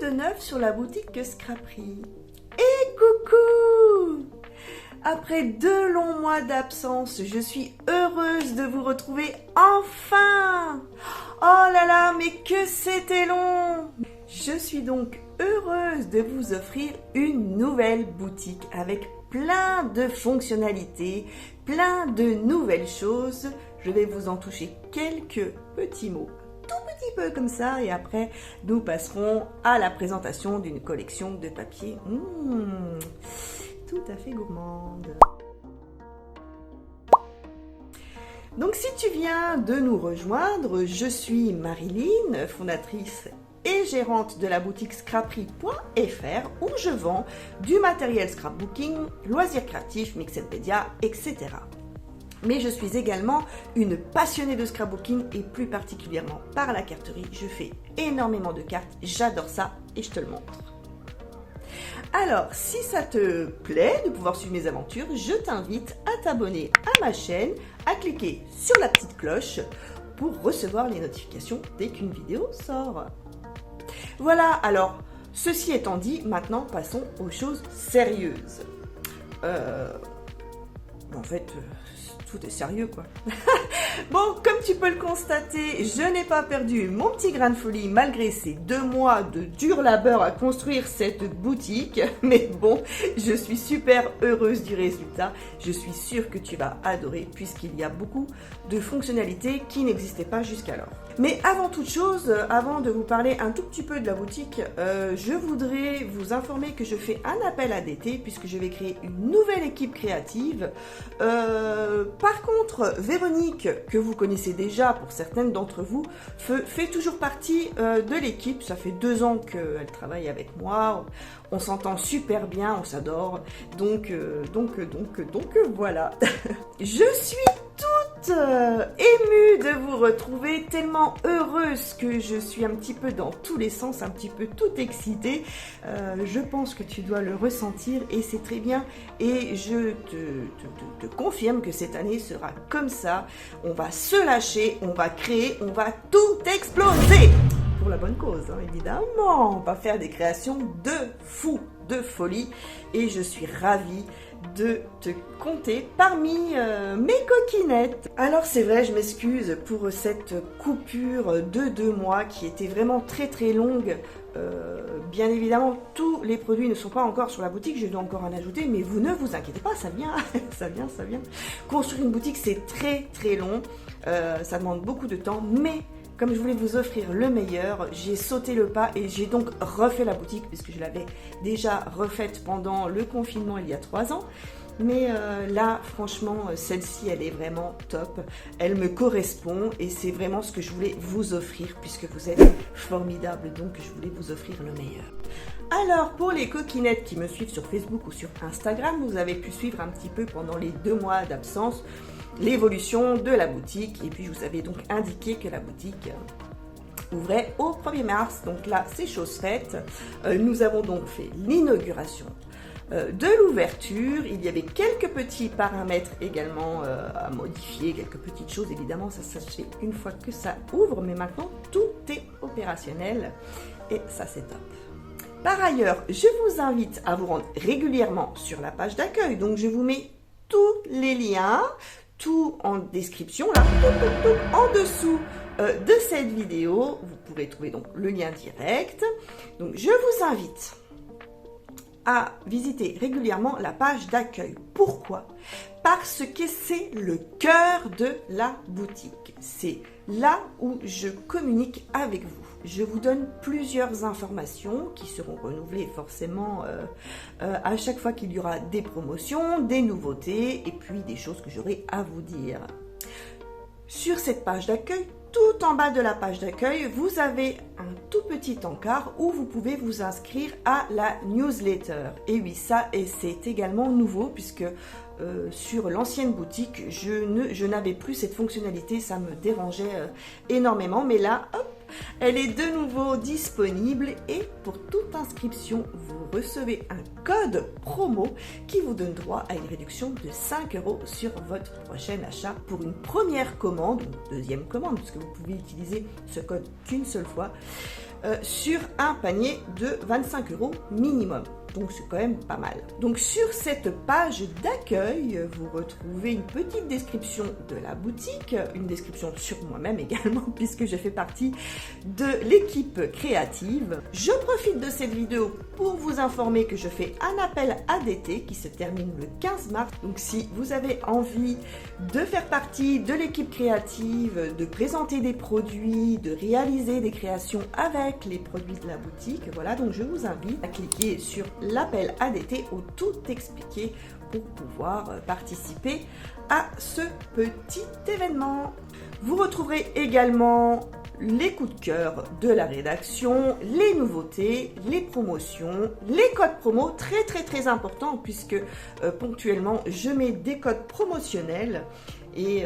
de neuf sur la boutique Scraperie? Et coucou! Après 2 longs mois d'absence, je suis heureuse de vous retrouver enfin! Oh là là, mais que c'était long! Je suis donc heureuse de vous offrir une nouvelle boutique avec plein de fonctionnalités, plein de nouvelles choses. Je vais vous en toucher quelques petits mots, tout petit peu comme ça, et après nous passerons à la présentation d'une collection de papier tout à fait gourmande. Donc si tu viens de nous rejoindre, je suis Marilyn, fondatrice et gérante de la boutique scraperie.fr où je vends du matériel scrapbooking, loisirs créatifs, Mixedpedia, etc. Mais je suis également une passionnée de scrapbooking et plus particulièrement par la carterie. Je fais énormément de cartes, j'adore ça et je te le montre. Alors, si ça te plaît de pouvoir suivre mes aventures, je t'invite à t'abonner à ma chaîne, à cliquer sur la petite cloche pour recevoir les notifications dès qu'une vidéo sort. Voilà, alors, ceci étant dit, maintenant passons aux choses sérieuses. En fait, tout est sérieux quoi. Bon, comme tu peux le constater, je n'ai pas perdu mon petit grain de folie malgré ces 2 mois de dur labeur à construire cette boutique. Mais bon, je suis super heureuse du résultat. Je suis sûre que tu vas adorer puisqu'il y a beaucoup de fonctionnalités qui n'existaient pas jusqu'alors. Mais avant toute chose, avant de vous parler un tout petit peu de la boutique, je voudrais vous informer que je fais un appel à d'été puisque je vais créer une nouvelle équipe créative. Par contre, Véronique, que vous connaissez déjà pour certaines d'entre vous, fait toujours partie de l'équipe. Ça fait 2 ans qu'elle travaille avec moi. On s'entend super bien, on s'adore. Donc voilà. Je suis toute émue de vous retrouver, tellement heureuse que je suis un petit peu dans tous les sens, un petit peu toute excitée. Je pense que tu dois le ressentir et c'est très bien. Et je te confirme que cette année sera comme ça. On va se lâcher, on va créer, on va tout exploser. Pour la bonne cause, hein, évidemment. On va faire des créations de fou, de folie. Et je suis ravie de te compter parmi mes coquinettes. Alors c'est vrai, je m'excuse pour cette coupure de 2 mois qui était vraiment très très longue. Bien évidemment, tous les produits ne sont pas encore sur la boutique, je dois encore en ajouter, mais vous ne vous inquiétez pas, ça vient, ça vient. Construire une boutique, c'est très très long, ça demande beaucoup de temps, mais comme je voulais vous offrir le meilleur, j'ai sauté le pas et j'ai donc refait la boutique puisque je l'avais déjà refaite pendant le confinement il y a 3 ans. Mais là, franchement, celle-ci, elle est vraiment top. Elle me correspond et c'est vraiment ce que je voulais vous offrir puisque vous êtes formidables. Donc, je voulais vous offrir le meilleur. Alors, pour les coquinettes qui me suivent sur Facebook ou sur Instagram, vous avez pu suivre un petit peu pendant les 2 mois d'absence l'évolution de la boutique. Et puis, je vous avais donc indiqué que la boutique ouvrait au 1er mars. Donc là, c'est chose faite. Nous avons donc fait l'inauguration de l'ouverture. Il y avait quelques petits paramètres également à modifier, quelques petites choses. Évidemment, ça se fait une fois que ça ouvre. Mais maintenant, tout est opérationnel. Et ça, c'est top. Par ailleurs, je vous invite à vous rendre régulièrement sur la page d'accueil. Donc, je vous mets tous les liens, tout en description, là, tout en dessous de cette vidéo. Vous pourrez trouver donc le lien direct. Donc, je vous invite à visiter régulièrement la page d'accueil. Pourquoi? Parce que c'est le cœur de la boutique. C'est là où je communique avec vous. Je vous donne plusieurs informations qui seront renouvelées forcément à chaque fois qu'il y aura des promotions, des nouveautés et puis des choses que j'aurai à vous dire. Sur cette page d'accueil, tout en bas de la page d'accueil, vous avez un tout petit encart où vous pouvez vous inscrire à la newsletter. Et oui, ça, et c'est également nouveau puisque sur l'ancienne boutique, je n'avais plus cette fonctionnalité, ça me dérangeait énormément. Mais là, hop, elle est de nouveau disponible et pour toute inscription, vous recevez un code promo qui vous donne droit à une réduction de 5 € sur votre prochain achat pour une première commande, ou deuxième commande, puisque vous pouvez utiliser ce code qu'une seule fois. sur un panier de 25 € minimum. Donc c'est quand même pas mal. Donc sur cette page d'accueil, vous retrouvez une petite description de la boutique, une description sur moi-même également, puisque je fais partie de l'équipe créative. Je profite de cette vidéo pour vous informer que je fais un appel ADT qui se termine le 15 mars. Donc si vous avez envie de faire partie de l'équipe créative, de présenter des produits, de réaliser des créations avec les produits de la boutique, voilà, donc je vous invite à cliquer sur l'appel ADT où tout expliqué pour pouvoir participer à ce petit événement. Vous retrouverez également les coups de cœur de la rédaction, les nouveautés, les promotions, les codes promo, très importants puisque ponctuellement je mets des codes promotionnels et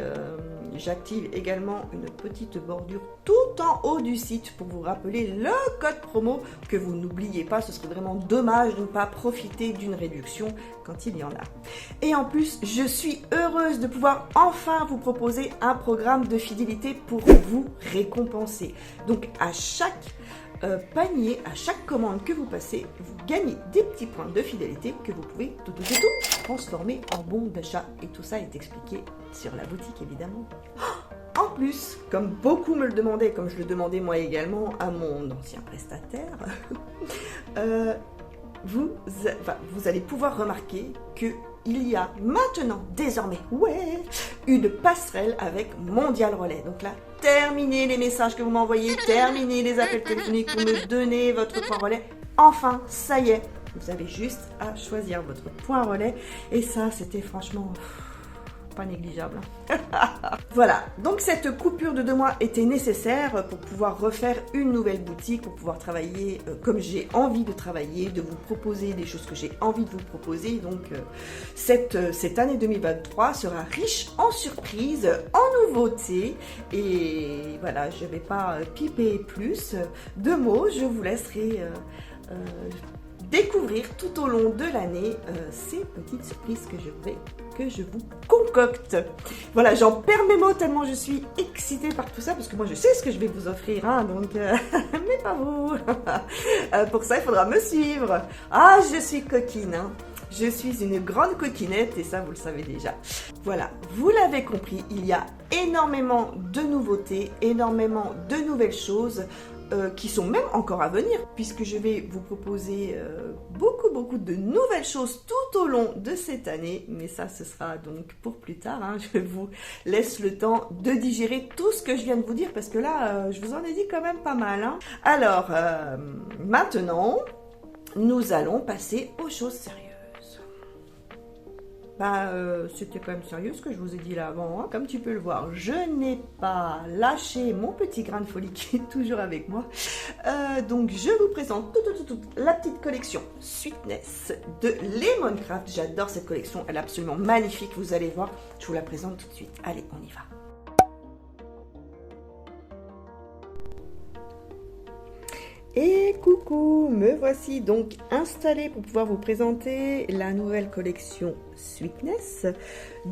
j'active également une petite bordure tout en haut du site pour vous rappeler le code promo que vous n'oubliez pas. Ce serait vraiment dommage de ne pas profiter d'une réduction quand il y en a. Et en plus, je suis heureuse de pouvoir enfin vous proposer un programme de fidélité pour vous récompenser. Donc à chaque panier, à chaque commande que vous passez, vous gagnez des petits points de fidélité que vous pouvez tout transformer en bons d'achat. Et tout ça est expliqué sur la boutique évidemment. En plus, comme beaucoup me le demandaient, comme je le demandais moi également à mon ancien prestataire, vous allez pouvoir remarquer que il y a maintenant, désormais, une passerelle avec Mondial Relais. Donc là, terminez les messages que vous m'envoyez, terminez les appels téléphoniques pour me donner votre point relais. Enfin, ça y est, vous avez juste à choisir votre point relais. Et ça, c'était franchement pas négligeable. Voilà, donc cette coupure de 2 mois était nécessaire pour pouvoir refaire une nouvelle boutique, pour pouvoir travailler comme j'ai envie de travailler, de vous proposer des choses que j'ai envie de vous proposer. Donc cette année 2023 sera riche en surprises, en nouveautés. Et voilà, je ne vais pas piper plus de mots, je vous laisserai découvrir tout au long de l'année ces petites surprises que je vous concocte. Voilà, j'en perds mes mots tellement je suis excitée par tout ça, parce que moi je sais ce que je vais vous offrir, hein, donc mais pas vous. Pour ça, il faudra me suivre. Ah, je suis coquine, hein. Je suis une grande coquinette et ça, vous le savez déjà. Voilà, vous l'avez compris, il y a énormément de nouveautés, énormément de nouvelles choses qui sont même encore à venir, puisque je vais vous proposer beaucoup de nouvelles choses tout au long de cette année, mais ça ce sera donc pour plus tard, hein. Je vous laisse le temps de digérer tout ce que je viens de vous dire, parce que là je vous en ai dit quand même pas mal, hein. Alors maintenant nous allons passer aux choses sérieuses. C'était quand même sérieux ce que je vous ai dit là avant, hein. Comme tu peux le voir, je n'ai pas lâché mon petit grain de folie qui est toujours avec moi. Donc je vous présente la petite collection Sweetness de Lemoncraft. J'adore cette collection, elle est absolument magnifique, vous allez voir. Je vous la présente tout de suite. Allez, on y va. Et coucou, me voici donc installée pour pouvoir vous présenter la nouvelle collection Sweetness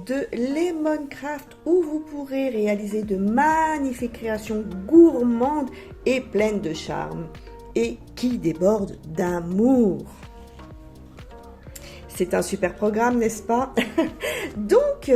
de Lemoncraft, où vous pourrez réaliser de magnifiques créations gourmandes et pleines de charme et qui débordent d'amour. C'est un super programme, n'est-ce pas? Donc,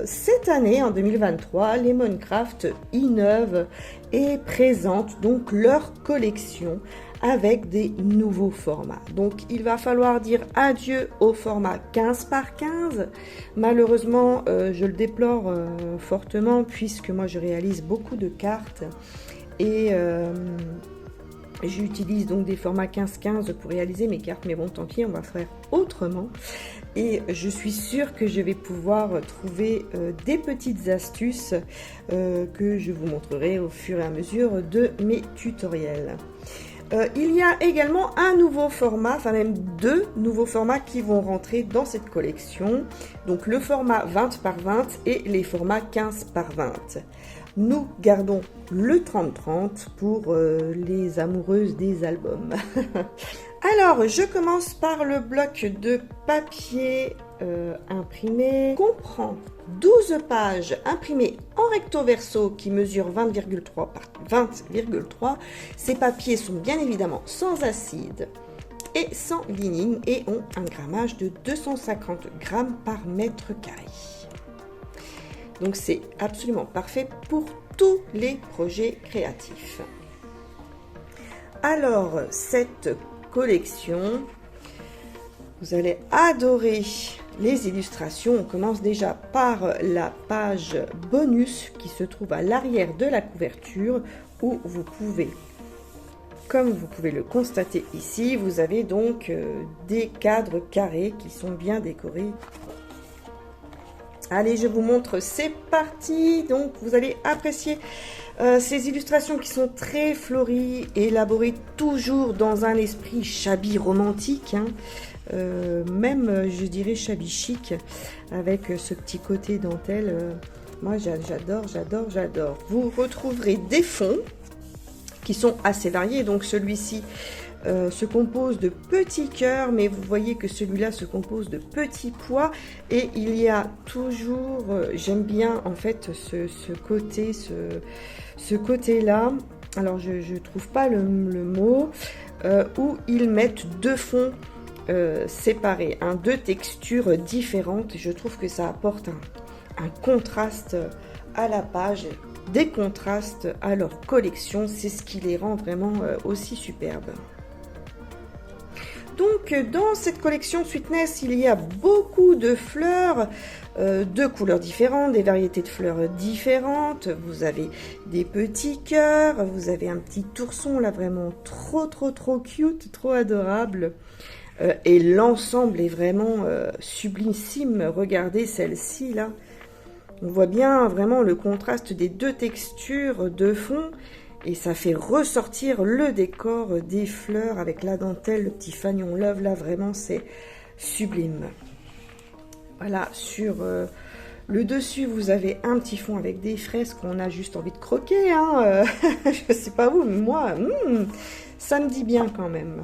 cette année, en 2023, Lemoncraft innove et présente donc leur collection avec des nouveaux formats. Donc, il va falloir dire adieu au format 15 par 15. Malheureusement, je le déplore fortement, puisque moi, je réalise beaucoup de cartes et j'utilise donc des formats 15-15 pour réaliser mes cartes, mais bon, tant pis, on va faire autrement. Et je suis sûre que je vais pouvoir trouver des petites astuces que je vous montrerai au fur et à mesure de mes tutoriels. Il y a également un nouveau format, enfin même 2 nouveaux formats qui vont rentrer dans cette collection. Donc le format 20 par 20 et les formats 15 par 20. Nous gardons le 30-30 pour les amoureuses des albums. Alors, je commence par le bloc de papier imprimé. Comprend 12 pages imprimées en recto verso qui mesure 20,3 par 20,3. Ces papiers sont bien évidemment sans acide et sans lining et ont un grammage de 250 grammes par mètre carré. Donc c'est absolument parfait pour tous les projets créatifs. Alors, cette collection, vous allez adorer les illustrations. On commence déjà par la page bonus qui se trouve à l'arrière de la couverture où vous pouvez, comme vous pouvez le constater ici, vous avez donc des cadres carrés qui sont bien décorés. Allez, je vous montre, c'est parti. Donc vous allez apprécier ces illustrations qui sont très fleuries, élaborées toujours dans un esprit shabby romantique, hein. Même je dirais shabby chic, avec ce petit côté dentelle. Moi j'adore. Vous retrouverez des fonds qui sont assez variés. Donc celui-ci se compose de petits cœurs, mais vous voyez que celui-là se compose de petits pois, et il y a toujours, j'aime bien en fait ce côté là, alors je trouve pas le mot, où ils mettent deux fonds séparés, hein, deux textures différentes. Je trouve que ça apporte un contraste à la page, des contrastes à leur collection, c'est ce qui les rend vraiment aussi superbes. Donc dans cette collection Sweetness, il y a beaucoup de fleurs de couleurs différentes, des variétés de fleurs différentes. Vous avez des petits cœurs, vous avez un petit ourson là, vraiment trop cute, trop adorable. Et l'ensemble est vraiment sublimissime. Regardez celle-ci là. On voit bien vraiment le contraste des deux textures de fond. Et ça fait ressortir le décor des fleurs avec la dentelle, le petit fanion love là, vraiment c'est sublime. Voilà, sur le dessus vous avez un petit fond avec des fraises qu'on a juste envie de croquer, hein. Je sais pas vous, mais moi, ça me dit bien quand même.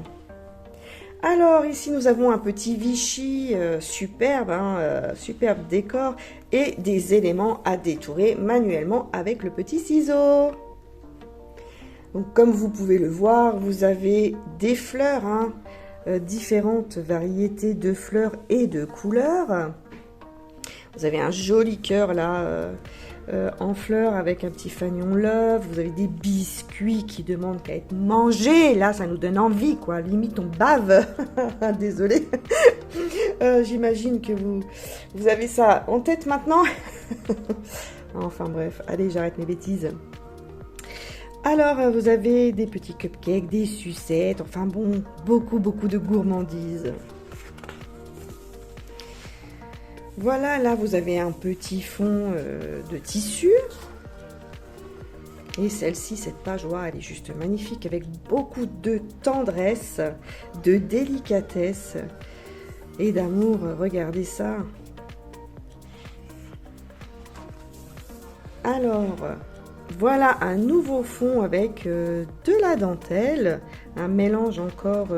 Alors ici nous avons un petit Vichy superbe, hein, superbe décor, et des éléments à détourer manuellement avec le petit ciseau. Donc, comme vous pouvez le voir, vous avez des fleurs, hein, différentes variétés de fleurs et de couleurs. Vous avez un joli cœur là, en fleurs avec un petit fanion love. Vous avez des biscuits qui demandent qu'à être mangés. Là, ça nous donne envie, quoi. Limite, on bave. Désolée. J'imagine que vous avez ça en tête maintenant. Enfin bref, allez, j'arrête mes bêtises. Alors, vous avez des petits cupcakes, des sucettes, enfin bon, beaucoup de gourmandises. Voilà, là, vous avez un petit fond de tissu. Et celle-ci, cette page, wow, elle est juste magnifique, avec beaucoup de tendresse, de délicatesse et d'amour. Regardez ça. Alors, voilà un nouveau fond avec de la dentelle, un mélange encore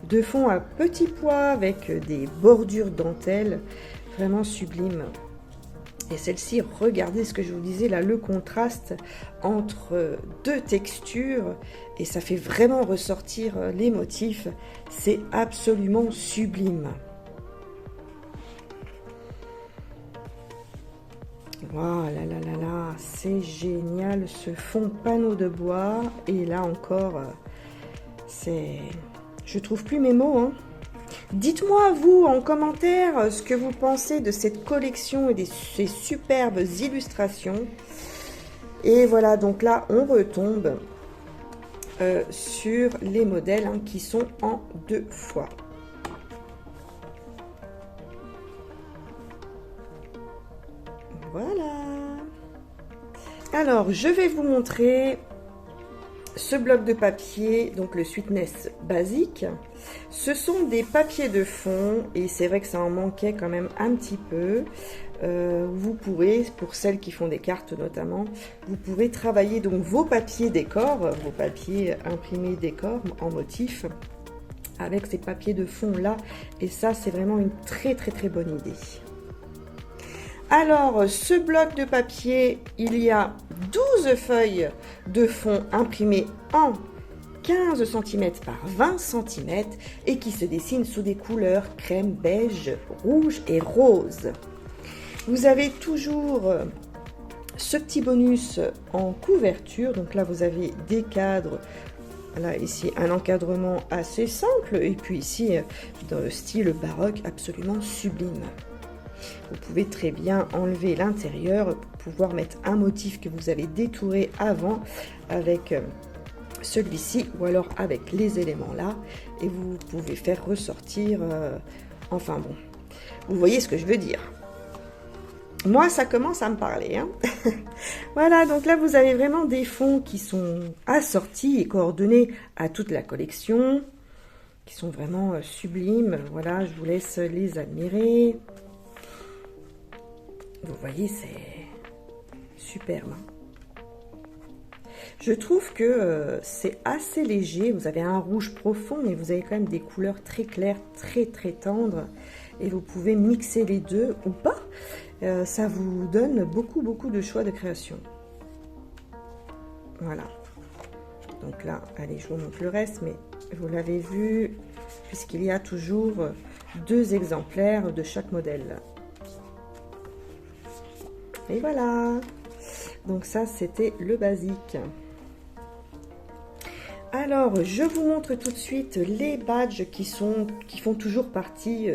de fond à petits pois avec des bordures dentelle, vraiment sublime. Et celle-ci, regardez ce que je vous disais là, le contraste entre deux textures, et ça fait vraiment ressortir les motifs, c'est absolument sublime. Voilà, là, c'est génial ce fond panneau de bois. Et là encore, je trouve plus mes mots, hein. Dites-moi, vous, en commentaire, ce que vous pensez de cette collection et de ces superbes illustrations. Et voilà, donc là, on retombe sur les modèles, hein, qui sont en 2 fois. Voilà. Alors, je vais vous montrer ce bloc de papier, donc le Sweetness basique. Ce sont des papiers de fond, et c'est vrai que ça en manquait quand même un petit peu. vous pourrez, pour celles qui font des cartes notamment, vous pourrez travailler donc vos papiers décor, vos papiers imprimés décor en motif, avec ces papiers de fond là, et ça c'est vraiment une très bonne idée. Alors, ce bloc de papier, il y a 12 feuilles de fond imprimées en 15 cm par 20 cm et qui se dessinent sous des couleurs crème, beige, rouge et rose. Vous avez toujours ce petit bonus en couverture, donc là vous avez des cadres. Là, ici, un encadrement assez simple, et puis ici, dans le style baroque, absolument sublime. Vous pouvez très bien enlever l'intérieur pour pouvoir mettre un motif que vous avez détouré avant avec celui-ci, ou alors avec les éléments là, et vous pouvez faire ressortir, enfin bon, vous voyez ce que je veux dire. Moi, ça commence à me parler, hein. Voilà, donc là, vous avez vraiment des fonds qui sont assortis et coordonnés à toute la collection, qui sont vraiment sublimes. Voilà, je vous laisse les admirer. Vous voyez, c'est superbe. Je trouve que c'est assez léger. Vous avez un rouge profond, mais vous avez quand même des couleurs très claires, très tendres. Et vous pouvez mixer les deux ou pas. Ça vous donne beaucoup de choix de création. Voilà. Donc là, allez, je vous montre le reste, mais vous l'avez vu, puisqu'il y a toujours 2 exemplaires de chaque modèle. Et voilà. Donc ça, c'était le basique. Alors, je vous montre tout de suite les badges qui font toujours partie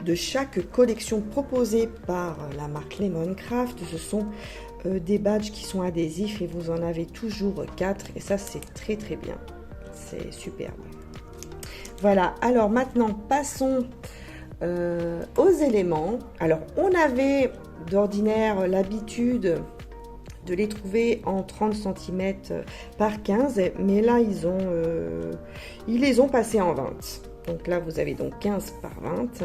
de chaque collection proposée par la marque Lemoncraft. Ce sont des badges qui sont adhésifs et vous en avez toujours 4 et ça c'est très bien. C'est superbe. Voilà, alors maintenant passons aux éléments. Alors, on avait d'ordinaire l'habitude de les trouver en 30 cm par 15, mais là ils les ont passés en 20. Donc là vous avez donc 15 par 20.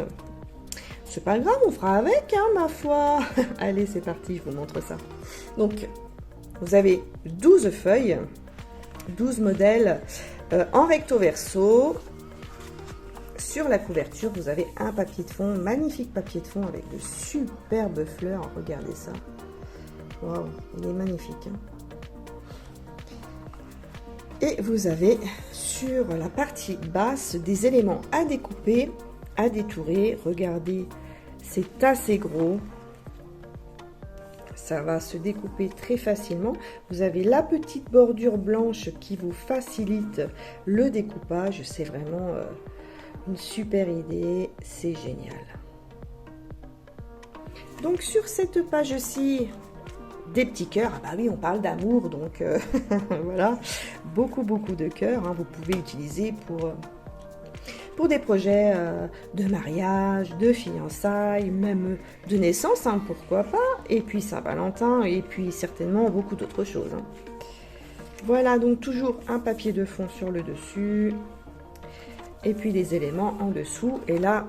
C'est pas grave, on fera avec, hein, ma foi. Allez, c'est parti, je vous montre ça. Donc vous avez 12 feuilles, 12 modèles en recto verso. Sur la couverture, vous avez un papier de fond, magnifique papier de fond avec de superbes fleurs. Regardez ça. Waouh, il est magnifique. Hein. Et vous avez sur la partie basse des éléments à découper, à détourer. Regardez, c'est assez gros. Ça va se découper très facilement. Vous avez la petite bordure blanche qui vous facilite le découpage. C'est vraiment une super idée. C'est génial. Donc sur cette page-ci, des petits cœurs, ah bah oui, on parle d'amour, donc voilà, beaucoup de cœurs, hein, vous pouvez utiliser pour des projets de mariage, de fiançailles, même de naissance, hein, pourquoi pas, et puis Saint-Valentin, et puis certainement beaucoup d'autres choses. Hein. Voilà, donc toujours un papier de fond sur le dessus, et puis des éléments en dessous, et là,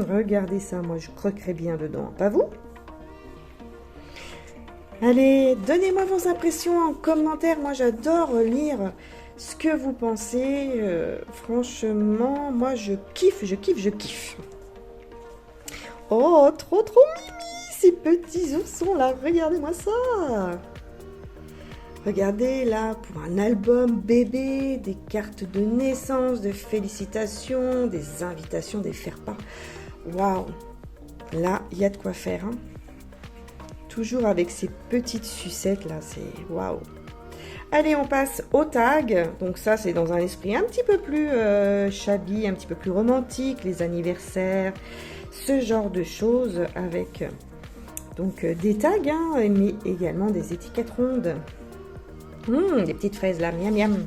regardez ça, moi je croquerais bien dedans, pas vous ? Allez, donnez-moi vos impressions en commentaire. Moi, j'adore lire ce que vous pensez. Franchement, moi, je kiffe. Oh, trop mimi, ces petits oursons là. Regardez-moi ça. Regardez là, pour un album bébé, des cartes de naissance, de félicitations, des invitations, des faire-part. Waouh. Là, il y a de quoi faire, hein. Toujours avec ces petites sucettes là, c'est waouh. Allez, on passe au tag. Donc ça, c'est dans un esprit un petit peu plus shabby, un petit peu plus romantique, les anniversaires, ce genre de choses avec donc des tags, hein, mais également des étiquettes rondes. Des petites fraises là, miam miam.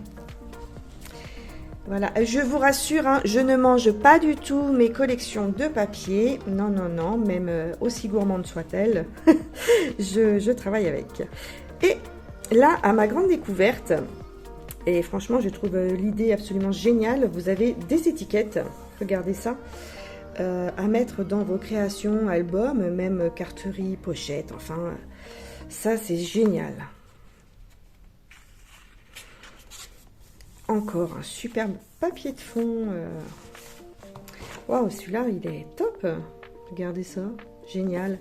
Voilà, je vous rassure, hein, je ne mange pas du tout mes collections de papier. Non, même aussi gourmande soit-elle, je travaille avec. Et là, à ma grande découverte, et franchement, je trouve l'idée absolument géniale, vous avez des étiquettes, regardez ça, à mettre dans vos créations, albums, même carterie, pochette, enfin, ça c'est génial. Encore un superbe papier de fond. Waouh, celui-là, il est top. Regardez ça, génial.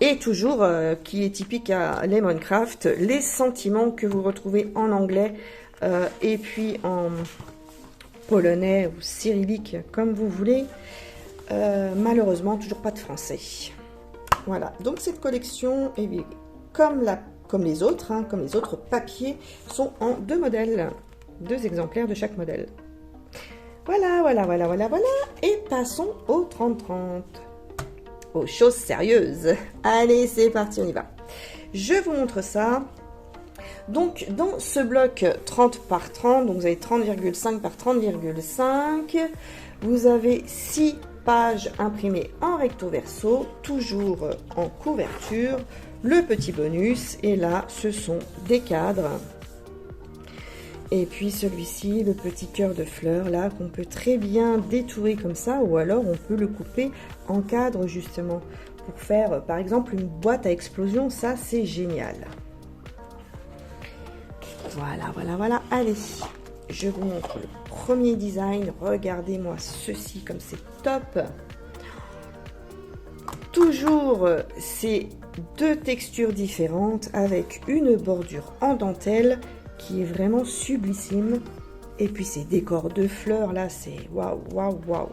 Et toujours, qui est typique à Lemoncraft, les sentiments que vous retrouvez en anglais et puis en polonais ou cyrillique, comme vous voulez. Malheureusement, toujours pas de français. Voilà, donc cette collection, comme les autres, hein, comme les autres papiers, sont en 2 modèles. 2 exemplaires de chaque modèle. Voilà. Et passons au 30-30. Aux choses sérieuses. Allez, c'est parti, on y va. Je vous montre ça. Donc, dans ce bloc 30 par 30, donc vous avez 30,5 par 30,5, vous avez 6 pages imprimées en recto verso, toujours en couverture. Le petit bonus, et là, ce sont des cadres. Et puis celui-ci, le petit cœur de fleurs, là, qu'on peut très bien détourer comme ça, ou alors on peut le couper en cadre, justement, pour faire, par exemple, une boîte à explosion. Ça, c'est génial. Voilà. Allez, je vous montre le premier design. Regardez-moi ceci, comme c'est top. Toujours ces 2 textures différentes, avec une bordure en dentelle, qui est vraiment sublissime. Et puis ces décors de fleurs là, c'est waouh.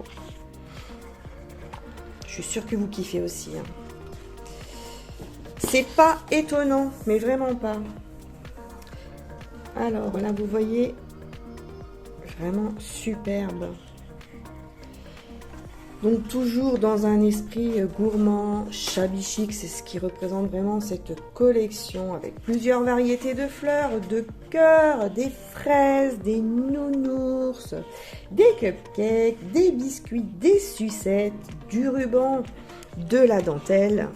Je suis sûre que vous kiffez aussi, hein. C'est pas étonnant, mais vraiment pas. Alors là, vous voyez, vraiment superbe. Donc toujours dans un esprit gourmand, shabby chic, c'est ce qui représente vraiment cette collection, avec plusieurs variétés de fleurs, de cœurs, des fraises, des nounours, des cupcakes, des biscuits, des sucettes, du ruban, de la dentelle,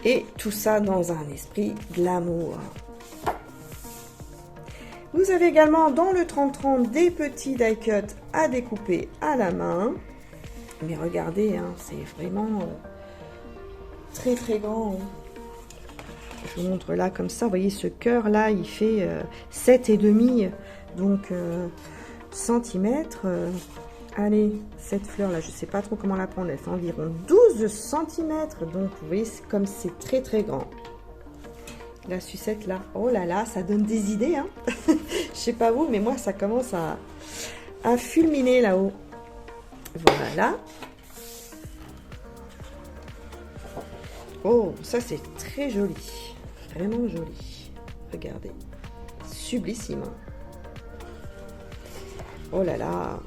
et tout ça dans un esprit glamour. Vous avez également dans le 30-30 des petits die cuts à découper à la main. Mais regardez, hein, c'est vraiment très grand. Je vous montre là comme ça. Vous voyez ce cœur là, il fait 7,5 donc centimètres. Allez, cette fleur là, je sais pas trop comment la prendre. Elle fait environ 12 centimètres. Donc vous voyez comme c'est très grand. La sucette là, oh là là, ça donne des idées, hein. Je sais pas vous, mais moi ça commence à fulminer là-haut. Voilà. Oh, ça c'est très joli. Vraiment joli. Regardez. Sublissime. Oh là là.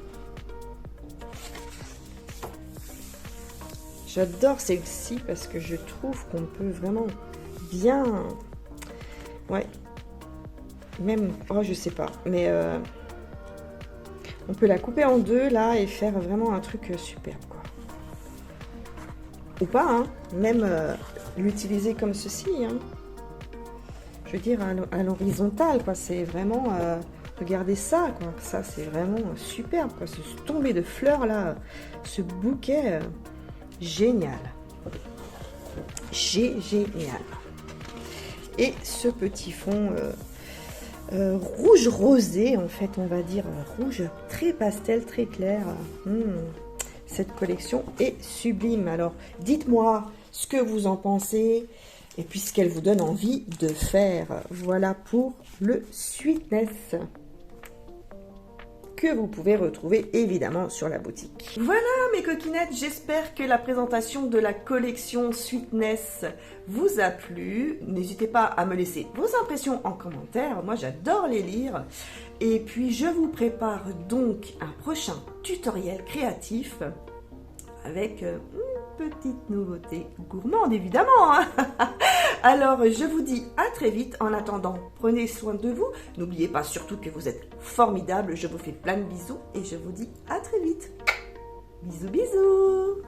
J'adore celle-ci parce que je trouve qu'on peut vraiment bien... Ouais. Même... Oh, je sais pas. Mais... on peut la couper en 2 là et faire vraiment un truc superbe, quoi. Ou pas, hein. Même l'utiliser comme ceci, hein. Je veux dire à l'horizontale, quoi. C'est vraiment... regardez ça, quoi. Ça, c'est vraiment superbe, quoi. Ce tombé de fleurs là, ce bouquet, génial. Génial. Et ce petit fond... rouge rosé, en fait, on va dire rouge très pastel, très clair. Cette collection est sublime. Alors, dites-moi ce que vous en pensez et puis ce qu'elle vous donne envie de faire. Voilà pour le Sweetness que vous pouvez retrouver évidemment sur la boutique. Voilà mes coquinettes, j'espère que la présentation de la collection Sweetness vous a plu. N'hésitez pas à me laisser vos impressions en commentaire, moi j'adore les lire. Et puis je vous prépare donc un prochain tutoriel créatif avec une petite nouveauté gourmande évidemment, hein. Alors, je vous dis à très vite. En attendant, prenez soin de vous. N'oubliez pas surtout que vous êtes formidables. Je vous fais plein de bisous et je vous dis à très vite. Bisous, bisous.